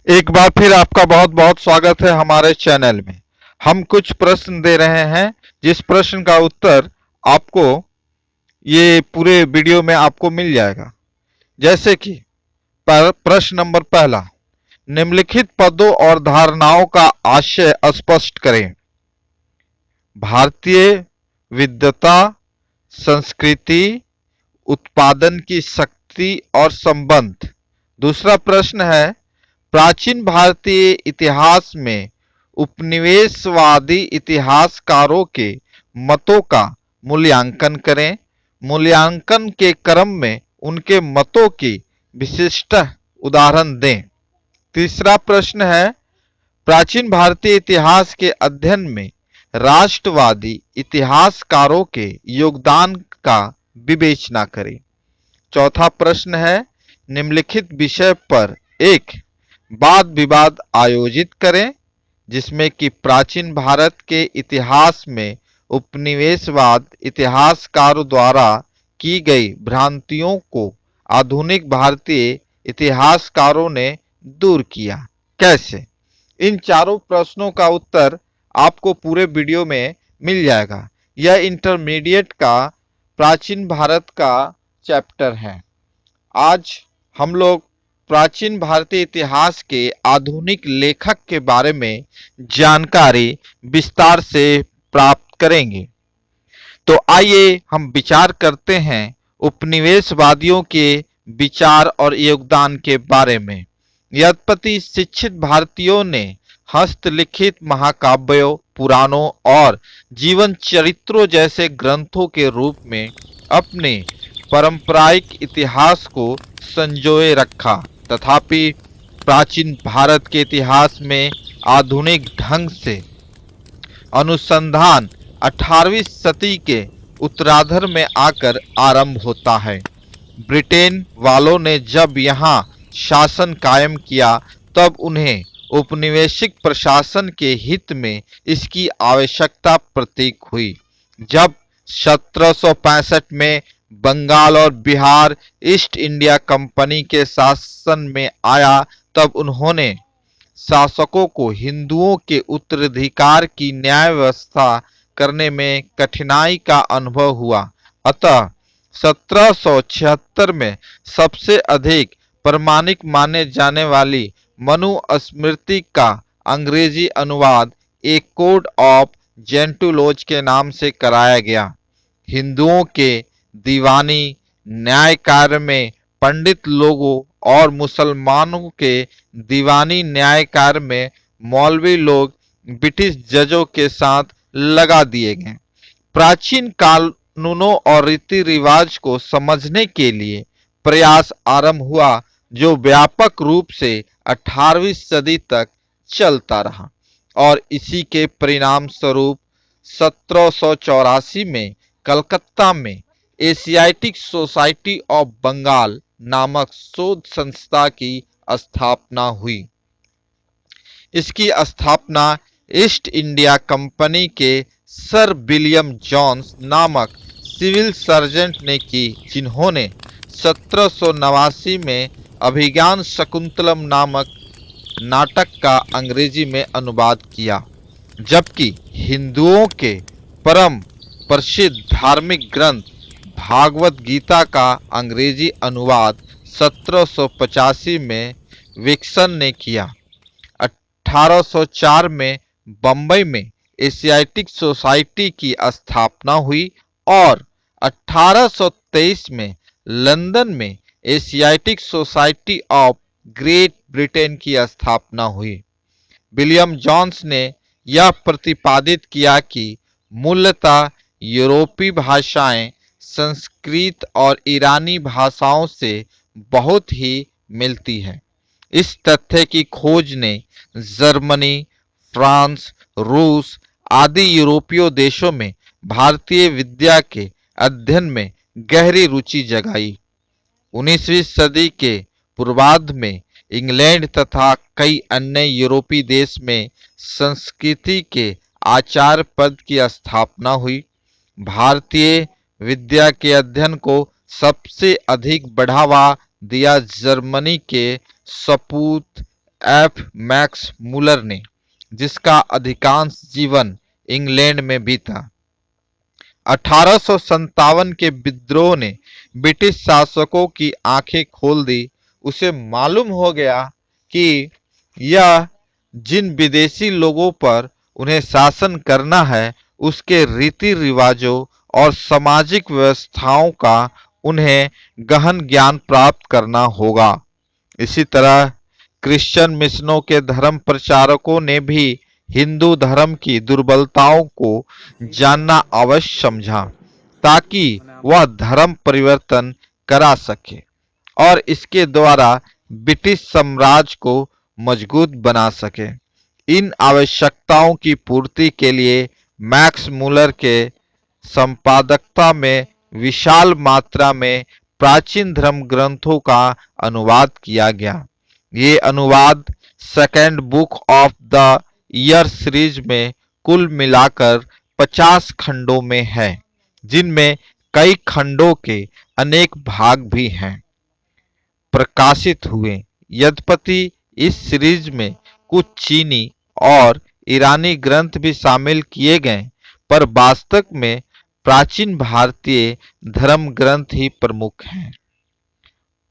एक बार फिर आपका बहुत बहुत स्वागत है हमारे चैनल में। हम कुछ प्रश्न दे रहे हैं, जिस प्रश्न का उत्तर आपको ये पूरे वीडियो में आपको मिल जाएगा। जैसे कि प्रश्न नंबर पहला, निम्नलिखित पदों और धारणाओं का आशय स्पष्ट करें। भारतीय विद्वता, संस्कृति, उत्पादन की शक्ति और संबंध। दूसरा प्रश्न है, प्राचीन भारतीय इतिहास में उपनिवेशवादी इतिहासकारों के मतों का मूल्यांकन करें। मूल्यांकन के क्रम में उनके मतों की विशिष्ट उदाहरण दें। तीसरा प्रश्न है, प्राचीन भारतीय इतिहास के अध्ययन में राष्ट्रवादी इतिहासकारों के योगदान का विवेचना करें। चौथा प्रश्न है, निम्नलिखित विषय पर एक वाद विवाद आयोजित करें, जिसमें कि प्राचीन भारत के इतिहास में उपनिवेशवाद इतिहासकारों द्वारा की गई भ्रांतियों को आधुनिक भारतीय इतिहासकारों ने दूर किया। कैसे? इन चारों प्रश्नों का उत्तर आपको पूरे वीडियो में मिल जाएगा। यह इंटरमीडिएट का प्राचीन भारत का चैप्टर है। आज हम लोग प्राचीन भारतीय इतिहास के आधुनिक लेखक के बारे में जानकारी विस्तार से प्राप्त करेंगे। तो आइए हम विचार करते हैं उपनिवेशवादियों के विचार और योगदान के बारे में। यद्यपि शिक्षित भारतीयों ने हस्तलिखित महाकाव्यों, पुराणों और जीवन चरित्रों जैसे ग्रंथों के रूप में अपने पारंपरिक इतिहास को संजोए रखा, तथापि प्राचीन भारत के इतिहास में आधुनिक ढंग से अनुसंधान 18वीं सदी के उत्तरार्ध में आकर आरंभ होता है। ब्रिटेन वालों ने जब यहाँ शासन कायम किया, तब उन्हें उपनिवेशिक प्रशासन के हित में इसकी आवश्यकता प्रतीत हुई। जब 1765 में बंगाल और बिहार ईस्ट इंडिया कंपनी के शासन में आया, तब उन्होंने शासकों को हिंदुओं के उत्तराधिकार की न्याय व्यवस्था करने में कठिनाई का अनुभव हुआ। अतः 1776 में सबसे अधिक प्रामाणिक माने जाने वाली मनुस्मृति का अंग्रेजी अनुवाद एक कोड ऑफ जेंटुलोज के नाम से कराया गया। हिंदुओं के दीवानी न्याय कार्य में पंडित लोगों और मुसलमानों के दीवानी न्याय कार्य में मौलवी लोग ब्रिटिश जजों के साथ लगा दिए गए। प्राचीन कानूनों और रीति रिवाज को समझने के लिए प्रयास आरंभ हुआ, जो व्यापक रूप से 18वीं सदी तक चलता रहा और इसी के परिणाम स्वरूप 1784 में कलकत्ता में एशियाटिक सोसाइटी ऑफ बंगाल नामक शोध संस्था की स्थापना हुई। इसकी स्थापना ईस्ट इंडिया कंपनी के सर विलियम जोन्स नामक सिविल सर्जन ने की, जिन्होंने 1789 में अभिज्ञान शकुंतलम नामक नाटक का अंग्रेजी में अनुवाद किया। जबकि हिंदुओं के परम प्रसिद्ध धार्मिक ग्रंथ भागवत गीता का अंग्रेजी अनुवाद 1785 में विल्सन ने किया। 1804 में बंबई में एशियाटिक सोसाइटी की स्थापना हुई और 1823 में लंदन में Asiatic society of great Britain की स्थापना हुई। विलियम जोन्स ने यह प्रतिपादित किया कि मूलतः यूरोपीय भाषाएं संस्कृत और ईरानी भाषाओं से बहुत ही मिलती हैं। इस तथ्य की खोज ने जर्मनी, फ्रांस, रूस आदि यूरोपीय देशों में भारतीय विद्या के अध्ययन में गहरी रुचि जगाई। 19वीं सदी के पूर्वार्ध में इंग्लैंड तथा कई अन्य यूरोपीय देश में संस्कृति के आचार्य पद की स्थापना हुई। भारतीय विद्या के अध्ययन को सबसे अधिक बढ़ावा दिया जर्मनी के सपूत एफ मैक्स मूलर ने, जिसका अधिकांश जीवन इंग्लैंड में बीता। 1857 के विद्रोह ने ब्रिटिश शासकों की आंखें खोल दी। उसे मालूम हो गया कि यह जिन विदेशी लोगों पर उन्हें शासन करना है, उसके रीति रिवाजों और सामाजिक व्यवस्थाओं का उन्हें गहन ज्ञान प्राप्त करना होगा। इसी तरह क्रिश्चियन मिशनों के धर्म प्रचारकों ने भी हिंदू धर्म की दुर्बलताओं को जानना अवश्य समझा, ताकि वह धर्म परिवर्तन करा सके और इसके द्वारा ब्रिटिश साम्राज्य को मजबूत बना सके। इन आवश्यकताओं की पूर्ति के लिए मैक्स मूलर के संपादकता में विशाल मात्रा में प्राचीन धर्म ग्रंथों का अनुवाद किया गया। ये अनुवाद second book of the year series में कुल मिलाकर 50 खंडों में है, जिनमें कई खंडों के अनेक भाग भी हैं प्रकाशित हुए। यद्यपि इस सीरीज में कुछ चीनी और ईरानी ग्रंथ भी शामिल किए गए, पर वास्तव में प्राचीन भारतीय धर्म ग्रंथ ही प्रमुख हैं।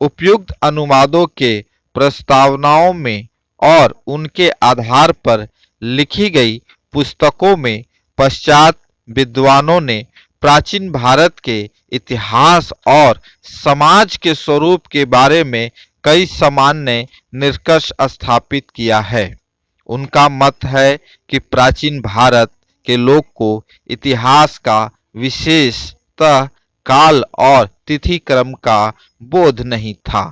उपयुक्त अनुवादों के प्रस्तावनाओं में और उनके आधार पर लिखी गई पुस्तकों में पश्चात विद्वानों ने प्राचीन भारत के इतिहास और समाज के स्वरूप के बारे में कई सामान्य निष्कर्ष स्थापित किया है। उनका मत है कि प्राचीन भारत के लोग को इतिहास का विशेषतः काल और तिथि क्रम का बोध नहीं था।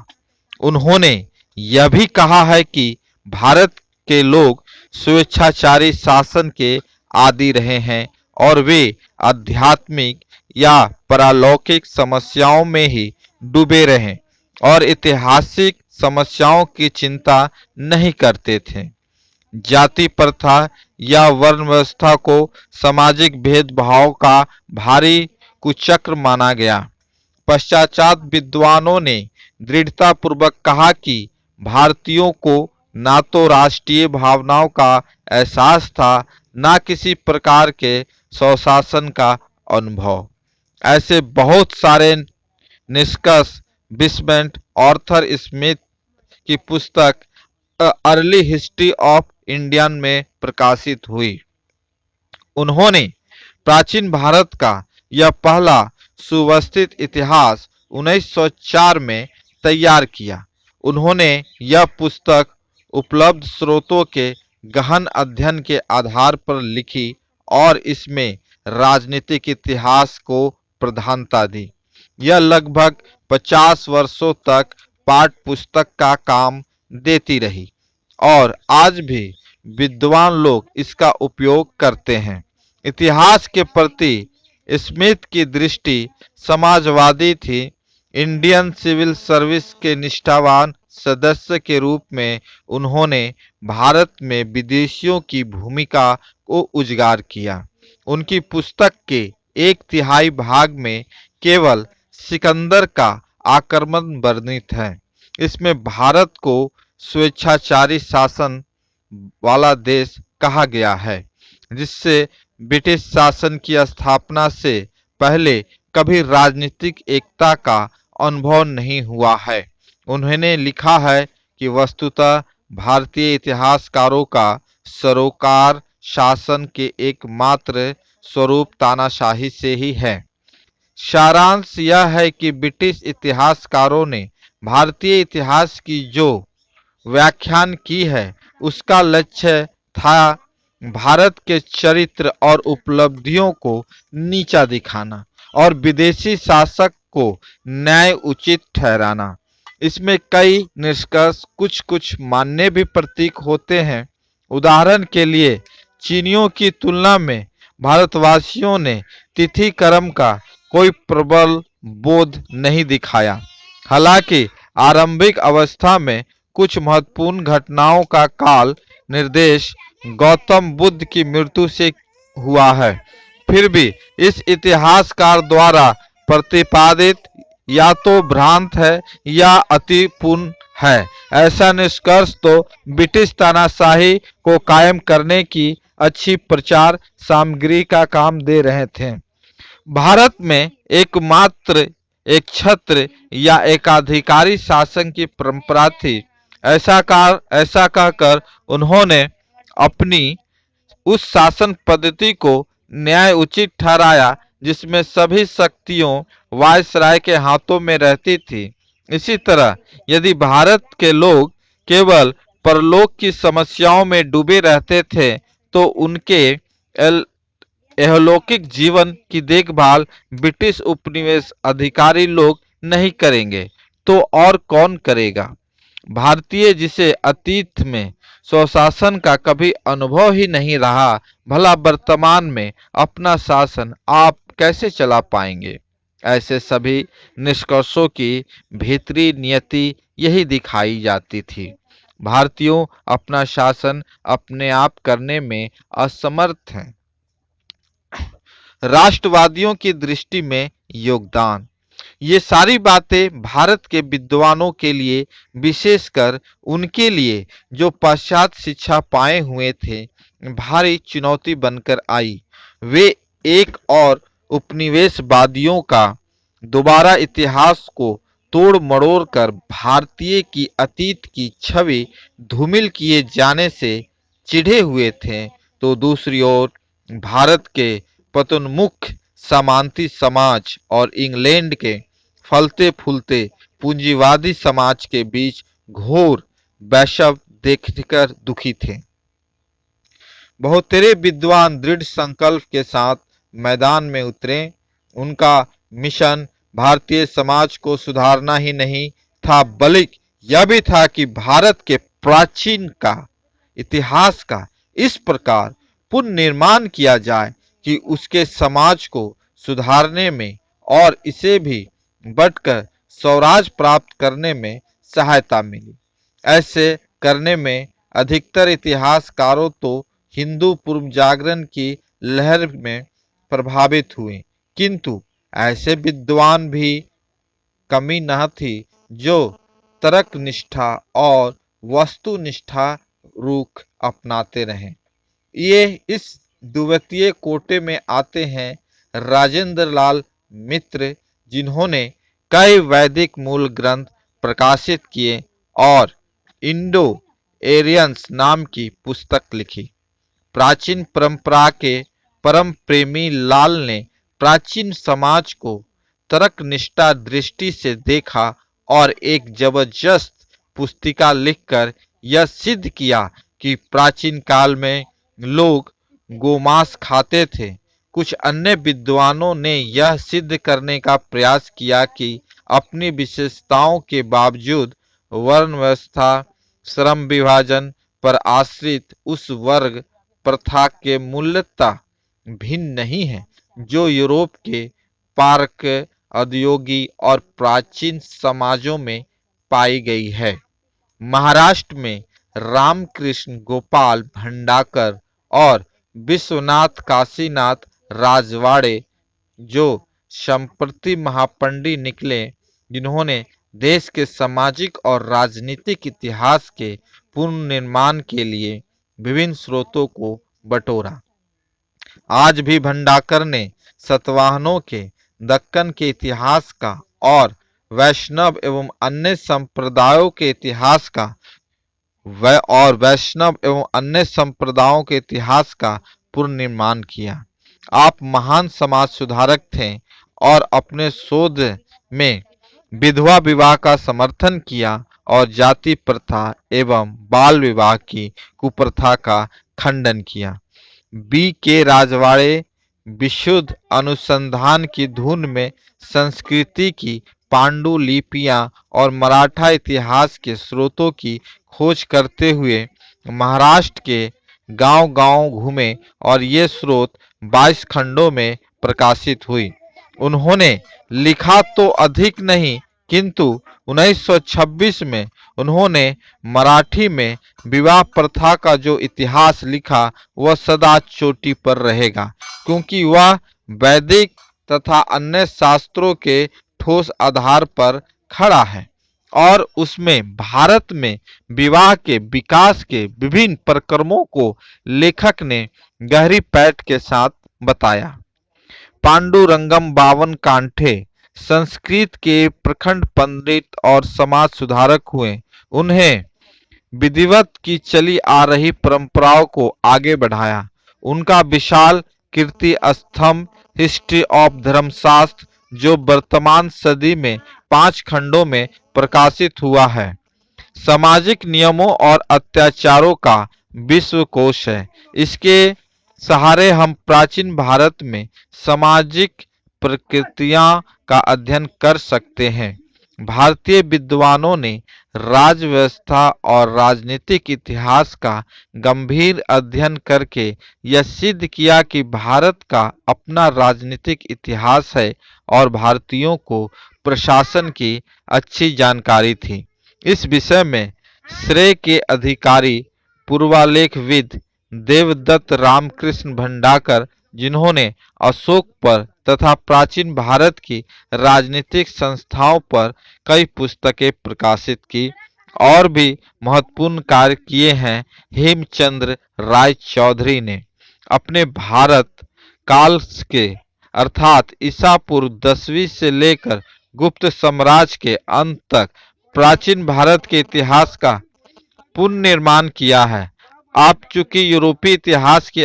उन्होंने यह भी कहा है कि भारत के लोग स्वेच्छाचारी शासन के आदी रहे हैं और वे आध्यात्मिक या पारलौकिक समस्याओं में ही डूबे रहे और ऐतिहासिक समस्याओं की चिंता नहीं करते थे। जाति प्रथा या वर्ण व्यवस्था को सामाजिक भेदभाव का भारी कुचक्र माना गया। पश्चात विद्वानों ने दृढ़तापूर्वक कहा कि भारतीयों को ना तो राष्ट्रीय भावनाओं का एहसास था, ना किसी प्रकार के स्वशासन का अनुभव। ऐसे बहुत सारे निष्कर्ष बिस्मेंट आर्थर स्मिथ की पुस्तक अर्ली हिस्ट्री ऑफ इंडियन में प्रकाशित हुई। उन्होंने प्राचीन भारत का यह पहला सुव्यवस्थित इतिहास 1904 में तैयार किया। उन्होंने यह पुस्तक उपलब्ध स्रोतों के गहन अध्ययन के आधार पर लिखी और इसमें राजनीतिक इतिहास को प्रधानता दी। यह लगभग 50 वर्षों तक पाठ्य पुस्तक का काम देती रही और आज भी विद्वान लोग इसका उपयोग करते हैं। इतिहास के प्रति स्मिथ की दृष्टि समाजवादी थी। इंडियन सिविल सर्विस के निष्ठावान सदस्य के रूप में उन्होंने भारत में विदेशियों की भूमिका को उजागर किया। उनकी पुस्तक के 1/3 भाग में केवल सिकंदर का आक्रमण वर्णित है। इसमें भारत को स्वेच्छाचारी शासन वाला देश कहा गया है, जिससे ब्रिटिश शासन की स्थापना से पहले कभी राजनीतिक एकता का अनुभव नहीं हुआ है। उन्होंने लिखा है कि वस्तुतः भारतीय इतिहासकारों का सरोकार शासन के एकमात्र स्वरूप तानाशाही से ही है। सारांश यह है कि ब्रिटिश इतिहासकारों ने भारतीय इतिहास की जो व्याख्यान की है, उसका लक्ष्य था भारत के चरित्र और उपलब्धियों को नीचा दिखाना और विदेशी शासक को न्याय उचित ठहराना। इसमें कई निष्कर्ष कुछ कुछ मान्य भी प्रतीक होते हैं। उदाहरण के लिए चीनियों की तुलना में भारतवासियों ने तिथि क्रम का कोई प्रबल बोध नहीं दिखाया। हालांकि आरंभिक अवस्था में कुछ महत्वपूर्ण घटनाओं का काल निर्देश गौतम बुद्ध की मृत्यु से हुआ है, फिर भी इस इतिहासकार द्वारा प्रतिपादित या तो भ्रांत है या अतिपूर्ण है। ऐसा निष्कर्ष तो ब्रिटिश तानाशाही को कायम करने की अच्छी प्रचार सामग्री का काम दे रहे थे। भारत में एकमात्र एक छत्र या एकाधिकारी शासन की परंपरा थी। ऐसा कहकर उन्होंने अपनी उस शासन पद्धति को न्याय उचित ठहराया जिसमें सभी शक्तियों वायसराय के हाथों में रहती थी। इसी तरह यदि भारत के लोग केवल परलोक की समस्याओं में डूबे रहते थे तो उनके इहलौकिक जीवन की देखभाल ब्रिटिश उपनिवेश अधिकारी लोग नहीं करेंगे तो और कौन करेगा। भारतीय जिसे अतीत में स्वशासन का कभी अनुभव ही नहीं रहा, भला वर्तमान में अपना शासन आप कैसे चला पाएंगे। ऐसे सभी निष्कर्षों की भीतरी नियति यही दिखाई जाती थी। भारतीयों अपना शासन अपने आप करने में असमर्थ हैं। राष्ट्रवादियों की दृष्टि में योगदान, ये सारी बातें भारत के विद्वानों के लिए, विशेषकर उनके लिए जो पाश्चात्य शिक्षा पाए हुए थे, भारी चुनौती बनकर आई। वे एक और उपनिवेशवादियों का दोबारा इतिहास को तोड़ मड़ोड़ कर भारतीय की अतीत की छवि धूमिल किए जाने से चिढ़े हुए थे, तो दूसरी ओर भारत के पतोन्मुख सामंती समाज और इंग्लैंड के फलते फूलते पूंजीवादी समाज के बीच घोर वैषम्य देखकर दुखी थे। बहुतेरे विद्वान दृढ़ संकल्प के साथ मैदान में उतरे। उनका मिशन भारतीय समाज को सुधारना ही नहीं था, बल्कि यह भी था कि भारत के प्राचीन का इतिहास का इस प्रकार पुनर्निर्माण किया जाए कि उसके समाज को सुधारने में और इसे भी बढ़कर स्वराज प्राप्त करने में सहायता मिली। ऐसे करने में अधिकतर इतिहासकारों तो हिंदू पूर्व जागरण की लहर में प्रभावित हुए, किंतु ऐसे विद्वान भी कमी न थी जो तर्क निष्ठा और वस्तुनिष्ठा रुख अपनाते रहे। ये इस द्वितीय कोटे में आते हैं राजेंद्र लाल मित्र, जिन्होंने कई वैदिक मूल ग्रंथ प्रकाशित किए और इंडो एरियंस नाम की पुस्तक लिखी। प्राचीन परंपरा के परम प्रेमी लाल ने प्राचीन समाज को तर्कनिष्ठा दृष्टि से देखा और एक जबरदस्त पुस्तिका लिखकर यह सिद्ध किया कि प्राचीन काल में लोग गोमांस खाते थे। कुछ अन्य विद्वानों ने यह सिद्ध करने का प्रयास किया कि अपनी विशेषताओं के बावजूद वर्ण व्यवस्था श्रम विभाजन पर आश्रित उस वर्ग प्रथा के मूलतः भिन्न नहीं है जो यूरोप के पारक औद्योगी और प्राचीन समाजों में पाई गई है। महाराष्ट्र में रामकृष्ण गोपाल भंडारकर और विश्वनाथ काशीनाथ राजवाड़े जो संप्रति महापंडित निकले, जिन्होंने देश के सामाजिक और राजनीतिक इतिहास के पुनर्निर्माण के लिए विभिन्न स्रोतों को बटोरा। आज भी भंडारकर ने सतवाहनों के दक्कन के इतिहास का और वैष्णव एवं अन्य संप्रदायों के इतिहास का पुनर्निर्माण किया। आप महान समाज सुधारक थे और अपने शोध में विधवा विवाह का समर्थन किया और जाति प्रथा एवं बाल विवाह की कुप्रथा का खंडन किया। बी के राजवाड़े विशुद्ध अनुसंधान की धुन में संस्कृति की पांडुलिपियां और मराठा इतिहास के स्रोतों की खोज करते हुए महाराष्ट्र के गांव-गांव घूमे और ये स्रोत 22 खंडों में प्रकाशित हुई। उन्होंने लिखा तो अधिक नहीं, किंतु 1926 में उन्होंने मराठी में विवाह प्रथा का जो इतिहास लिखा वह सदा चोटी पर रहेगा, क्योंकि वह वैदिक तथा अन्य शास्त्रों के ठोस आधार पर खड़ा है। और उसमें भारत में विवाह के विकास के विभिन्न प्रक्रमों को लेखक ने गहरी पैठ के साथ बताया। पांडुरंगम बावन कांठे संस्कृत के प्रखंड पंडित और समाज सुधारक हुए। उन्हें विधिवत की चली आ रही परंपराओं को आगे बढ़ाया। उनका विशाल कीर्ति स्तंभ हिस्ट्री ऑफ धर्मशास्त्र, जो वर्तमान सदी में 5 खंडों में प्रकाशित हुआ है, सामाजिक नियमों और अत्याचारों का विश्वकोश है। इसके सहारे हम प्राचीन भारत में सामाजिक प्रकृतियां का अध्ययन कर सकते हैं। भारतीय विद्वानों ने राज व्यवस्था और राजनीतिक इतिहास का गंभीर अध्ययन करके यह सिद्ध किया कि भारत का अपना राजनीतिक इतिहास है और भारतीयों को प्रशासन की अच्छी जानकारी थी। इस विषय में श्रेय के अधिकारी पूर्वालेखविद देवदत्त रामकृष्ण भंडाकर, जिन्होंने अशोक पर तथा प्राचीन भारत की राजनीतिक संस्थाओं पर कई पुस्तकें प्रकाशित की, और भी महत्वपूर्ण कार्य किए हैं। हेमचंद्र राय चौधरी ने अपने भारत काल के अर्थात ईसा पूर्व 10वीं से लेकर गुप्त साम्राज्य के अंत तक प्राचीन भारत के इतिहास का पुनर्निर्माण किया है। आप चूंकि यूरोपीय इतिहास के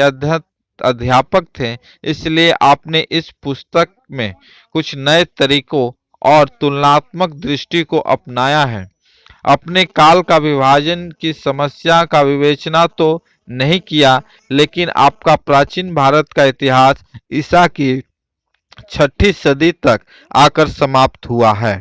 अध्यापक थे, इसलिए आपने इस पुस्तक में कुछ नए तरीकों और तुलनात्मक दृष्टि को अपनाया है। अपने काल का विभाजन की समस्या का विवेचना तो नहीं किया, लेकिन आपका प्राचीन भारत का इतिहास ईसा की 6ठी सदी तक आकर समाप्त हुआ है।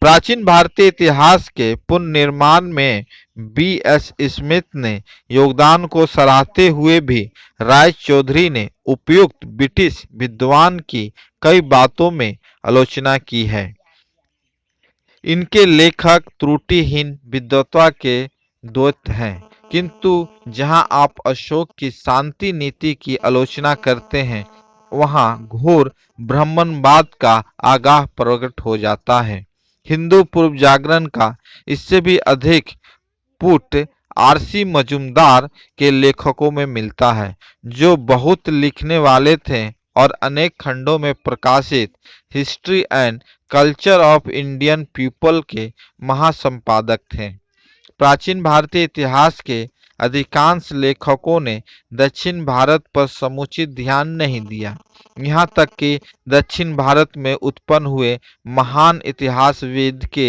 प्राचीन भारतीय इतिहास के पुनर्निर्माण में बी.एस. स्मिथ ने योगदान को सराहते हुए भी राय चौधरी ने उपयुक्त ब्रिटिश विद्वान की कई बातों में आलोचना की है। इनके लेखक त्रुटिहीन विद्वता के द्योत हैं, किंतु जहां आप अशोक की शांति नीति की आलोचना करते हैं, वहां घोर ब्राह्मणवाद का आगाह प्रकट हो जाता है। हिंदू पूर्व जागरण का इससे भी अधिक पुट आर.सी. मजूमदार के लेखकों में मिलता है, जो बहुत लिखने वाले थे और अनेक खंडों में प्रकाशित history and culture of Indian people के महासंपादक थे। प्राचीन भारतीय इतिहास के अधिकांश लेखकों ने दक्षिण भारत पर समुचित ध्यान नहीं दिया। यहाँ तक कि दक्षिण भारत में उत्पन्न हुए महान इतिहासविद के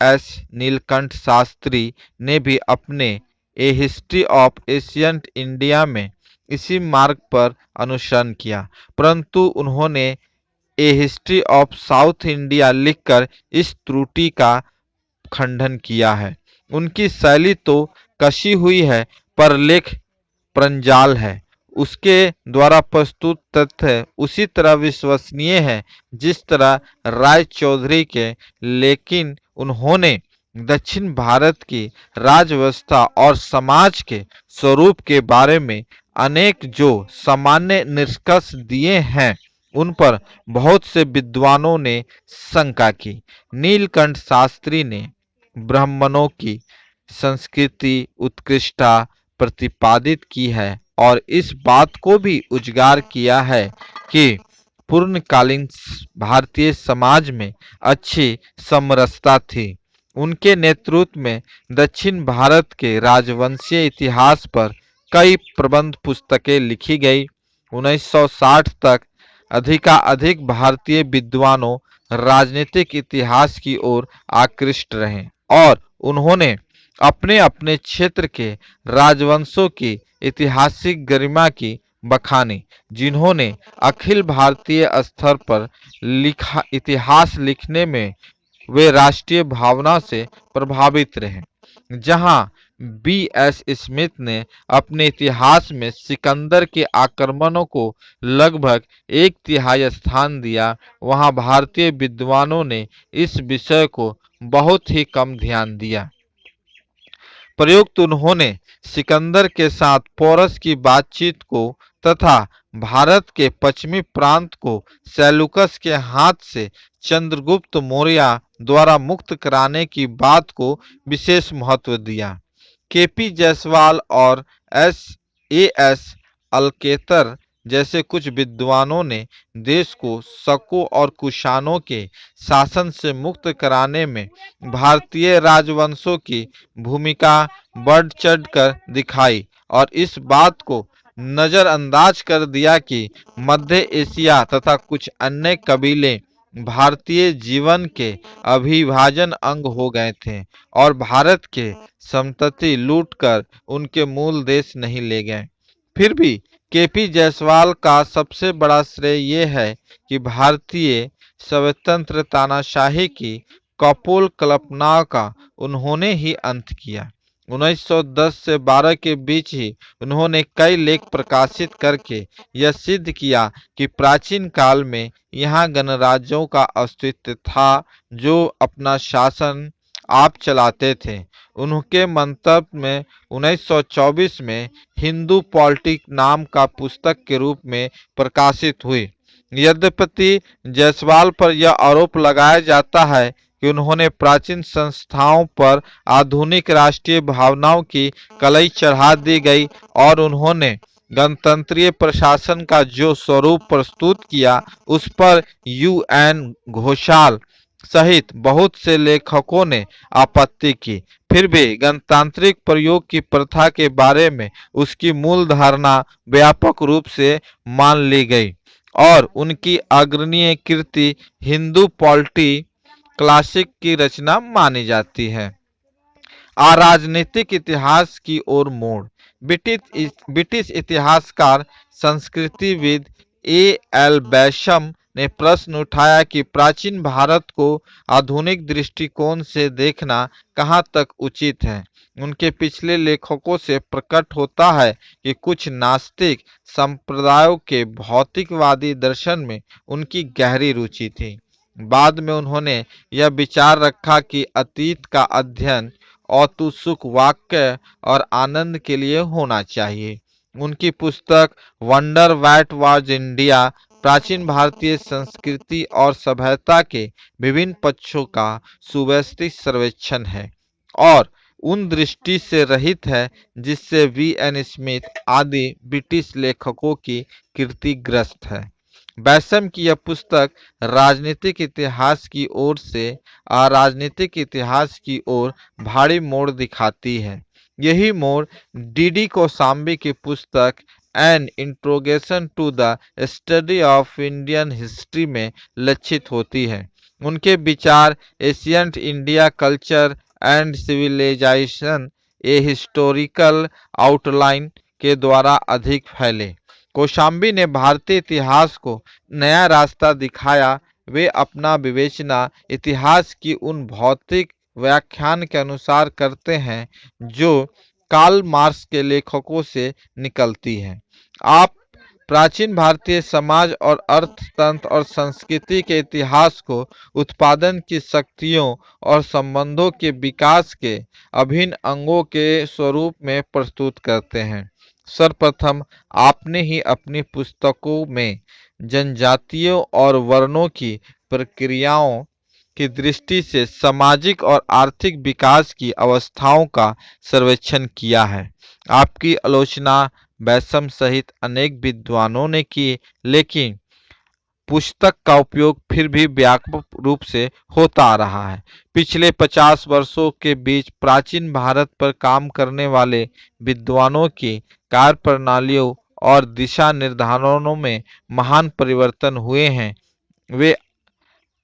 एस नीलकंठ शास्त्री ने भी अपने ए हिस्ट्री ऑफ एशियंट इंडिया में इसी मार्ग पर अनुसरण किया, परंतु उन्होंने ए हिस्ट्री ऑफ साउथ इंडिया लिखकर इस त्रुटि का खंडन किया है। उनकी शैली तो कसी हुई है, पर लेख प्रंजाल है। उसके द्वारा प्रस्तुत तथ्य उसी तरह विश्वसनीय है जिस तरह राय चौधरी के, लेकिन उन्होंने दक्षिण भारत की राजव्यवस्था और समाज के स्वरूप के बारे में अनेक जो सामान्य निष्कर्ष दिए हैं, उन पर बहुत से विद्वानों ने शंका की। नीलकंठ शास्त्री ने ब्राह्मणों की संस्कृति उत्कृष्टता प्रतिपादित की है और इस बात को भी उजागर किया है कि पूर्णकालीन भारतीय समाज में अच्छी समरसता थी। उनके नेतृत्व में दक्षिण भारत के राजवंशीय इतिहास पर कई प्रबंध पुस्तकें लिखी गई। 1960 तक अधिकाधिक भारतीय विद्वानों राजनीतिक इतिहास की ओर आकृष्ट रहे और उन्होंने अपने अपने क्षेत्र के राजवंशों की ऐतिहासिक गरिमा की बखानी, जिन्होंने अखिल भारतीय स्तर पर लिखा इतिहास लिखने में वे राष्ट्रीय भावना से प्रभावित रहे। जहां बी.एस. स्मिथ ने अपने इतिहास में सिकंदर के आक्रमणों को लगभग 1/3 स्थान दिया, वहां भारतीय विद्वानों ने इस विषय को बहुत ही कम ध्यान दिया। प्रयुक्त उन्होंने सिकंदर के साथ पोरस की बातचीत को तथा भारत के पश्चिमी प्रांत को सेल्यूकस के हाथ से चंद्रगुप्त मौर्य द्वारा मुक्त कराने की बात को विशेष महत्व दिया। केपी जायसवाल और एस अल्केतर जैसे कुछ विद्वानों ने देश को शकों और कुषाणों के शासन से मुक्त कराने में भारतीय राजवंशों की भूमिका बढ़ चढ़कर दिखाई और इस बात को नजरअंदाज कर दिया कि मध्य एशिया तथा कुछ अन्य कबीले भारतीय जीवन के अविभाज्य अंग हो गए थे और भारत के संतति लूटकर उनके मूल देश नहीं ले गए। फिर भी केपी जायसवाल का सबसे बड़ा श्रेय यह है कि भारतीय स्वतंत्र तानाशाही की कपोल कल्पना का उन्होंने ही अंत किया। 1910 से 12 के बीच ही उन्होंने कई लेख प्रकाशित करके यह सिद्ध किया कि प्राचीन काल में यहाँ गणराज्यों का अस्तित्व था जो अपना शासन आप चलाते थे। उनके मंतव्य में 1924 में हिंदू पॉलिटिक नाम का पुस्तक के रूप में प्रकाशित हुई। यद्यपि जायसवाल पर यह आरोप लगाया जाता है कि उन्होंने प्राचीन संस्थाओं पर आधुनिक राष्ट्रीय भावनाओं की कलई चढ़ा दी गई और उन्होंने गणतंत्रीय प्रशासन का जो स्वरूप प्रस्तुत किया उस पर UN घोषाल सहित बहुत से लेखकों ने आपत्ति की। फिर भी गणतांत्रिक प्रयोग की प्रथा के बारे में उसकी मूल धारणा व्यापक रूप से मान ली गई और उनकी अग्रणीय कृति हिंदू पॉलिटी क्लासिक की रचना मानी जाती है। राजनीतिक इतिहास की ओर मोड़। ब्रिटिश इतिहासकार संस्कृतिविद A.L. बैशम ने प्रश्न उठाया कि प्राचीन भारत को आधुनिक दृष्टिकोण से देखना कहाँ तक उचित है। उनके पिछले लेखकों से प्रकट होता है कि कुछ नास्तिक संप्रदायों के भौतिकवादी दर्शन में उनकी गहरी रुचि थी। बाद में उन्होंने यह विचार रखा कि अतीत का अध्ययन औतुसुक वाक्य और आनंद के लिए होना चाहिए। उनकी पुस्तक वंडर व्हाट वाज इंडिया प्राचीन भारतीय संस्कृति और सभ्यता के विभिन्न पक्षों का सुव्यवस्थित सर्वेक्षण है और उन दृष्टि से रहित है जिससे VN स्मिथ आदि ब्रिटिश लेखकों की कीर्ति ग्रस्त है। बैसम की यह पुस्तक राजनीतिक इतिहास की ओर से अराजनीतिक इतिहास की ओर भारी मोड़ दिखाती है। यही मोड़ DD कौशाम्बी की पुस्तक an introduction to the study of Indian history में लक्षित होती है। उनके विचार ancient India culture and civilisation a historical outline के द्वारा अधिक फैले। कौशाम्बी ने भारतीय इतिहास को नया रास्ता दिखाया। वे अपना विवेचना इतिहास की उन भौतिक व्याख्यान के अनुसार करते हैं जो कार्ल मार्क्स के लेखकों से निकलती है। आप प्राचीन भारतीय समाज और अर्थतंत्र और संस्कृति के इतिहास को उत्पादन की शक्तियों और संबंधों के विकास के अभिन्न अंगों के स्वरूप में प्रस्तुत करते हैं। सर्वप्रथम आपने ही अपनी पुस्तकों में जनजातियों और वर्णों की प्रक्रियाओं की दृष्टि से सामाजिक और आर्थिक विकास की अवस्थाओं का सर्वेक्षण किया है। आपकी आलोचना बैसम सहित अनेक विद्वानों ने की, लेकिन पुस्तक का उपयोग फिर भी व्यापक रूप से होता आ रहा है। पिछले 50 वर्षों के बीच प्राचीन भारत पर काम करने वाले विद्वानों की कार्यप्रणालियों और दिशा निर्धारणों में महान परिवर्तन हुए हैं। वे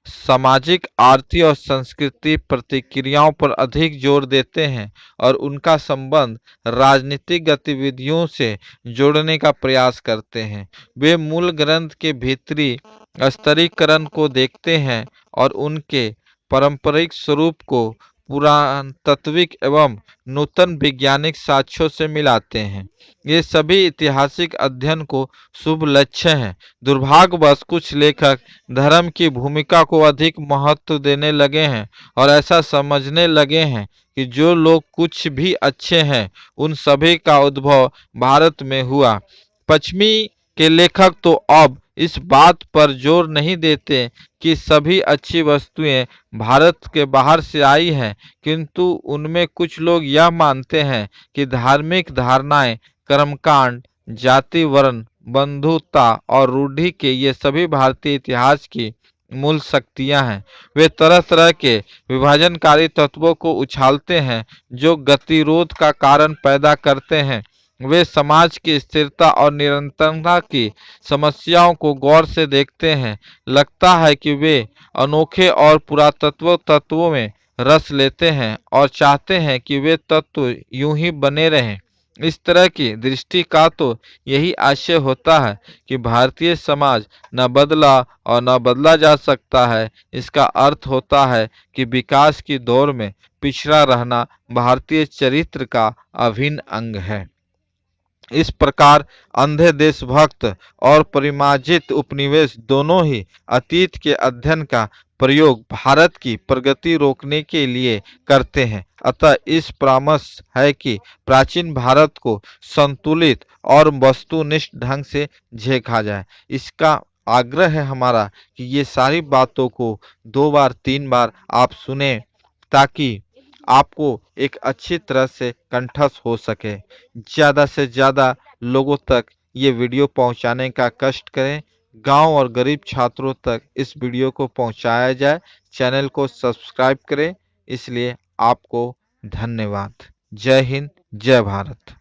सामाजिक, आर्थिक और सांस्कृतिक प्रतिक्रियाओं पर अधिक जोर देते हैं और उनका संबंध राजनीतिक गतिविधियों से जोड़ने का प्रयास करते हैं। वे मूल ग्रंथ के भीतरी स्तरीकरण को देखते हैं और उनके पारंपरिक स्वरूप को पुरातात्विक एवं नूतन वैज्ञानिक साक्ष्यों से मिलाते हैं। ये सभी ऐतिहासिक अध्ययन को शुभ लक्ष्य हैं। दुर्भाग्यवश कुछ लेखक धर्म की भूमिका को अधिक महत्व देने लगे हैं और ऐसा समझने लगे हैं कि जो लोग कुछ भी अच्छे हैं उन सभी का उद्भव भारत में हुआ। पश्चिमी के लेखक तो अब इस बात पर जोर नहीं देते कि सभी अच्छी वस्तुएं भारत के बाहर से आई हैं, किंतु उनमें कुछ लोग यह मानते हैं कि धार्मिक धारणाएं, कर्मकांड, जाति, वर्ण, बंधुता और रूढ़ि के ये सभी भारतीय इतिहास की मूल शक्तियां हैं। वे तरह तरह के विभाजनकारी तत्वों को उछालते हैं जो गतिरोध का कारण पैदा करते हैं। वे समाज की स्थिरता और निरंतरता की समस्याओं को गौर से देखते हैं। लगता है कि वे अनोखे और पुरातत्व तत्वों में रस लेते हैं और चाहते हैं कि वे तत्व यूं ही बने रहें। इस तरह की दृष्टि का तो यही आशय होता है कि भारतीय समाज न बदला और न बदला जा सकता है। इसका अर्थ होता है कि विकास की दौड़ में पिछड़ा रहना भारतीय चरित्र का अभिन्न अंग है। इस प्रकार अंधे देशभक्त और परिमार्जित उपनिवेश दोनों ही अतीत के अध्ययन का प्रयोग भारत की प्रगति रोकने के लिए करते हैं। अतः इस परामर्श है कि प्राचीन भारत को संतुलित और वस्तुनिष्ठ ढंग से देखा जाए। इसका आग्रह है हमारा कि ये सारी बातों को 2 बार 3 बार आप सुने, ताकि आपको एक अच्छी तरह से कंठस्थ हो सके। ज़्यादा से ज़्यादा लोगों तक ये वीडियो पहुंचाने का कष्ट करें। गांव और गरीब छात्रों तक इस वीडियो को पहुंचाया जाए। चैनल को सब्सक्राइब करें। इसलिए आपको धन्यवाद। जय हिंद, जय भारत।